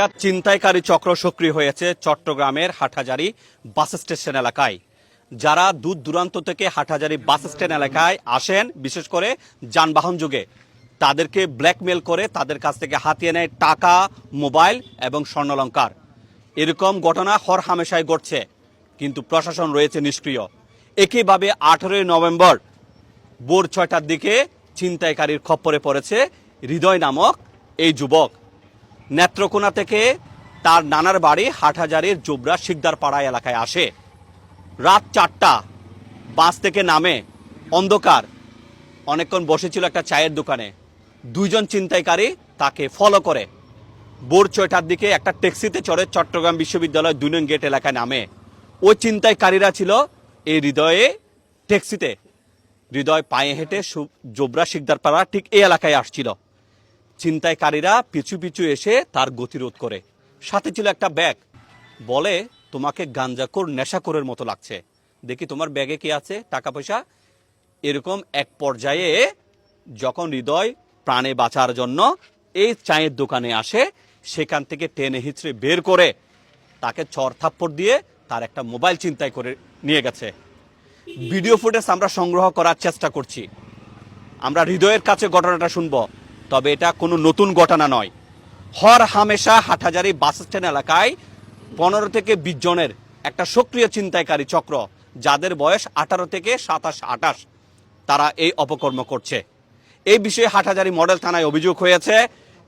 একটা ছিনতাইকারী চক্র সক্রিয় হয়েছে চট্টগ্রামের হাটহাজারী বাস স্টেশন এলাকায়। যারা দূর দূরান্ত থেকে হাটহাজারী বাস স্ট্যান্ড এলাকায় আসেন, বিশেষ করে যানবাহন যুগে, তাদেরকে ব্ল্যাকমেল করে তাদের কাছ থেকে হাতিয়ে নেয় টাকা, মোবাইল এবং স্বর্ণালঙ্কার। এরকম ঘটনা হরহামেশাই ঘটছে, কিন্তু প্রশাসন রয়েছে নিষ্ক্রিয়। একইভাবে 18 নভেম্বর ভোর 6টার দিকে ছিনতাইকারীর খপ্পরে পড়েছে হৃদয় নামক এই যুবক। নেত্রকোনা থেকে তার নানার বাড়ি হাটহাজারীর জোবরা শিকদারপাড়া এলাকায় আসে। রাত 4টা, বাস থেকে নামে, অন্ধকার, অনেকক্ষণ বসেছিল একটা চায়ের দোকানে। দুইজন ছিনতাইকারী তাকে ফলো করে ভোর 6টার দিকে একটা ট্যাক্সিতে চড়ে চট্টগ্রাম বিশ্ববিদ্যালয় 2 নং গেট এলাকায় নামে। ওই ছিনতাইকারীরা ছিল এই হৃদয়ে ট্যাক্সিতে। হৃদয় পায়ে হেঁটে জোবরা শিকদারপাড়া ঠিক এই এলাকায় আসছিল। ছিনতাইকারীরা পিছু পিছু এসে তার গতিরোধ করে। সাথে ছিল একটা ব্যাগ। বলে, তোমাকে গাঞ্জাখোর নেশাখোরের মতো লাগছে, দেখি তোমার ব্যাগে কি আছে, টাকা পয়সা। এরকম এক পর্যায়ে যখন হৃদয় প্রাণে বাঁচার জন্য এই চায়ের দোকানে আসে, সেখান থেকে টেনে হিচড়ে বের করে তাকে চর থাপ্পড় দিয়ে তার একটা মোবাইল ছিনতাই করে নিয়ে গেছে। ভিডিও ফুটেজ আমরা সংগ্রহ করার চেষ্টা করছি। আমরা হৃদয়ের কাছে ঘটনাটা শুনবো, তবে এটা কোনো নতুন ঘটনা নয়। হর হামেশা হাটহাজারী বাস স্ট্যান্ড এলাকায় 15 থেকে 20 জনের একটা সক্রিয় ছিনতাইকারী চক্র, যাদের বয়স 18 থেকে 27-28, তারা এই অপকর্ম করছে। এই বিষয়ে হাটহাজারী মডেল থানায় অভিযোগ হয়েছে।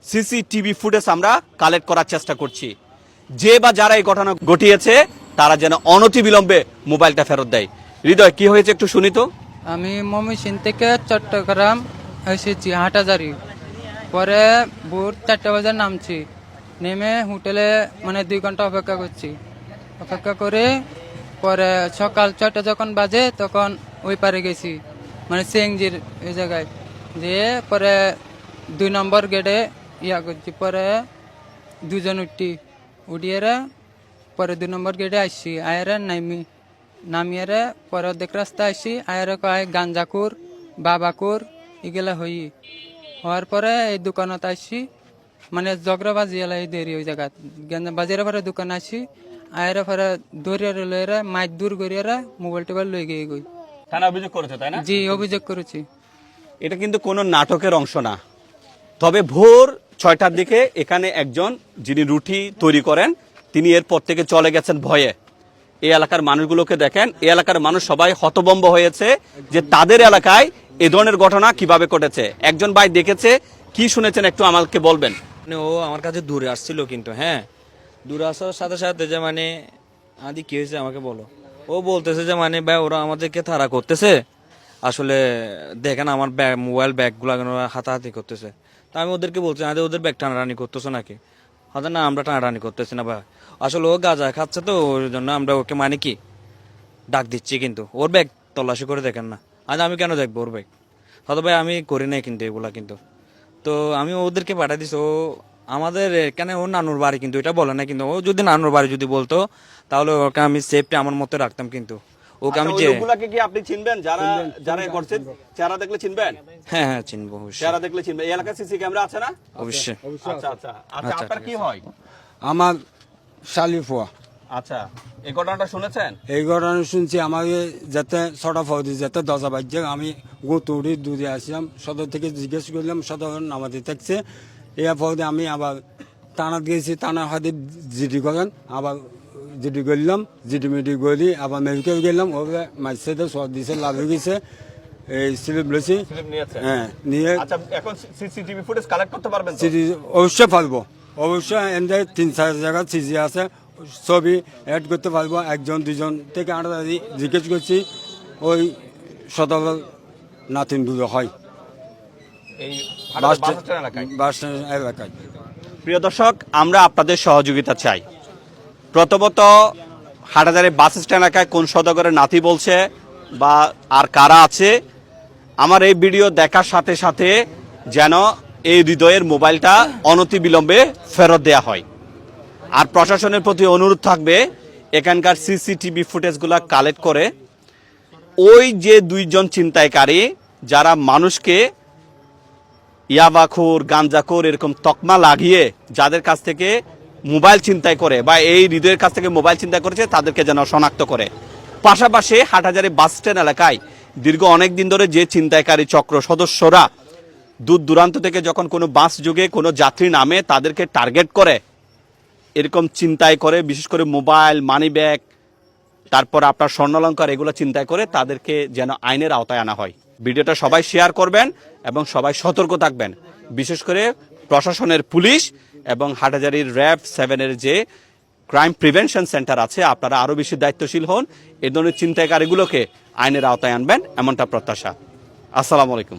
সিসিটিভি ফুটেজ আমরা কালেক্ট করার চেষ্টা করছি। যে বা যারা এই ঘটনা ঘটিয়েছে তারা যেন অনতিবিলম্বে মোবাইলটা ফেরত দেয়। হৃদয়, কি হয়েছে একটু শুনি তো। আমি ময়মনসিংহ থেকে চট্টগ্রাম এসেছি হাটহাজারী। পরে ভোর 4টা বাজে নামছি। নেমে হোটেলে 2 ঘন্টা অপেক্ষা করছি। অপেক্ষা করে পরে সকাল 6টা যখন বাজে তখন ওই পারে গেছি, সিএনজির ওই জায়গায় যেয়ে পরে 2 নম্বর গেটে করছি। পরে দুজন উঠিয়ে পরে 2 নম্বর গেটে আসছি। আয়েরা নামিয়ে পরে অর্ধেক রাস্তা আসছি। আয়েরা কয় গাঞ্জাকুর, বাবাকুর এগুলা হওয়ার পরে এই দোকানত আসছি, জগরাবাজি এলা এই দেরি ওই জায়গা বাজির পরে দোকান আসছি। আয়েরা পরে দৌড়িয়ে লইরা মাইক দূর করিয়ে মোবাইল টোবাইল লই গিয়ে গই। থানা অভিযোগ করেছে, তাই না? জি, অভিযোগ করেছি। এটা কিন্তু কোনো নাটকের অংশ না। তবে ভোর 6টার দিকে এখানে একজন যিনি রুটি তৈরি করেন, তিনি এরপর থেকে চলে গেছেন ভয়ে। এই এলাকার মানুষগুলোকে দেখেন, এই এলাকার মানুষ সবাই হতভম্ব হয়েছে যে তাদের এলাকায় এ ধরনের ঘটনা কিভাবে ঘটেছে। একজন ভাই দেখেছে, কি শুনেছেন একটু আমাকে বলবেন। ও আমার কাছে দূরে আসছিল, কিন্তু দূরে আসার সাথে সাথে যে আদি কি হয়েছে আমাকে বলো। ও বলতেছে যে ভাই ওরা আমাদেরকে তাড়া করতেছে, আসলে দেখেন আমার মোবাইল ব্যাগগুলো হাতাহাতি করতেছে। তা আমি ওদেরকে বলছি, ওদের ব্যাগ টানাটানি করতেছো নাকি? হয়তো না, আমরা টানাটানি করতেছি না ভাই, আসলে ও গাঁজা খাচ্ছে তো ওই জন্য আমরা ওকে কি ডাক দিচ্ছি, কিন্তু ওর ব্যাগ তল্লাশি করে দেখেন না। আমি কেন দেখবো ওর ব্যাগ? হয়তো ভাই আমি করি নাই কিন্তু এগুলা, কিন্তু তো আমি ওদেরকে পাঠিয়ে দিছি। ও আমাদের এখানে ওর নানুর বাড়ি, কিন্তু এটা বলে না। কিন্তু ও যদি নানুর বাড়ি যদি বলতো তাহলে ওকে আমি সেফটি আমার মতো রাখতাম। কিন্তু ওকে আমি যে লোকগুলোকে কি আপনি চিনবেন? যারা করছেন চেহারা দেখলে চিনবেন? হ্যাঁ চিনবো, চেহারা দেখলে চিনবেন। এই এলাকায় সিসি ক্যামেরা আছে না? অবশ্যই। আচ্ছা আচ্ছা আচ্ছা, আপনার কি হয়? আমার শালিফুয়া। আচ্ছা, এই ঘটনাটা শুনেছেন? এই ঘটনা শুনছি। আমাকে যাতে ছটা ফৌজি যাতে 10 বাজছে, আমি গুতুড়ি দূরে আসলাম। সদর থেকে জিজ্ঞেস করলাম, সদর নামাতে থাকছে। এই ফৌজি আমি আবার টানা গেছি, টানা হয়তো জিডি করেন, আবার জিডি করলাম, জিডি মিডি করি আবার মেডিকেল গেলাম। ওকে মাঝে সব দিছে, লাভ হয়ে গেছে। এই স্লিপ লইছি, হ্যাঁ নিয়ে। আচ্ছা, এখন সিসিটিভি ফুটেজ কালেক্ট করতে পারবেন? অবশ্যই পারবো, অবশ্যই। এনে 3-4 জায়গায় সিজি আছে, ছবি অ্যাড করতে পারবো। 1-2 থেকে 8 জিজ্ঞেস করছি, ওই সদর নাতিন দূরে হয় এই বাস এলাকায়। প্রিয় দর্শক, আমরা আপনাদের সহযোগিতা চাই। প্রথমত, হাটহাজারী বাস স্ট্যান্ড এলাকায় কোন সদাগরের নাতি বলছে বা আর কারা আছে, আমার এই ভিডিও দেখার সাথে সাথে যেন এই হৃদয়ের মোবাইলটা অনতিবিলম্বে ফেরত দেয়া হয়। আর প্রশাসনের প্রতি অনুরোধ থাকবে, এখানকার সিসিটিভি ফুটেজগুলো কালেক্ট করে ওই যে 2 জন ছিনতাইকারী যারা মানুষকে ইয়াবাখোর, গাঞ্জাখোর এরকম তকমা লাগিয়ে যাদের কাছ থেকে মোবাইল ছিনতাই করে বা এই হৃদয়ের কাছ থেকে মোবাইল ছিনতাই করেছে তাদেরকে যেন শনাক্ত করে। পাশাপাশি হাটহাজারী বাস স্ট্যান্ড এলাকায় দীর্ঘ অনেক দিন ধরে যে ছিনতাইকারী চক্র সদস্যরা দূর দূরান্ত থেকে যখন কোনো বাস যোগে কোনো যাত্রী নামে তাদেরকে টার্গেট করে, এরকম চিন্তাই করে, বিশেষ করে মোবাইল, মানি ব্যাগ, তারপর আপনার স্বর্ণালঙ্কার এগুলো চিন্তাই করে তাদেরকে যেন আইনের আওতায় আনা হয়। ভিডিওটা সবাই শেয়ার করবেন এবং সবাই সতর্ক থাকবেন, বিশেষ করে প্রশাসনের পুলিশ এবং হাটহাজারীর র্যাব 7-এর যে ক্রাইম প্রিভেনশন সেন্টার আছে, আপনারা আরও বেশি দায়িত্বশীল হন, এ ধরনের চিন্তাকারীগুলোকে আইনের আওতায় আনবেন এমনটা প্রত্যাশা। আসসালামু আলাইকুম।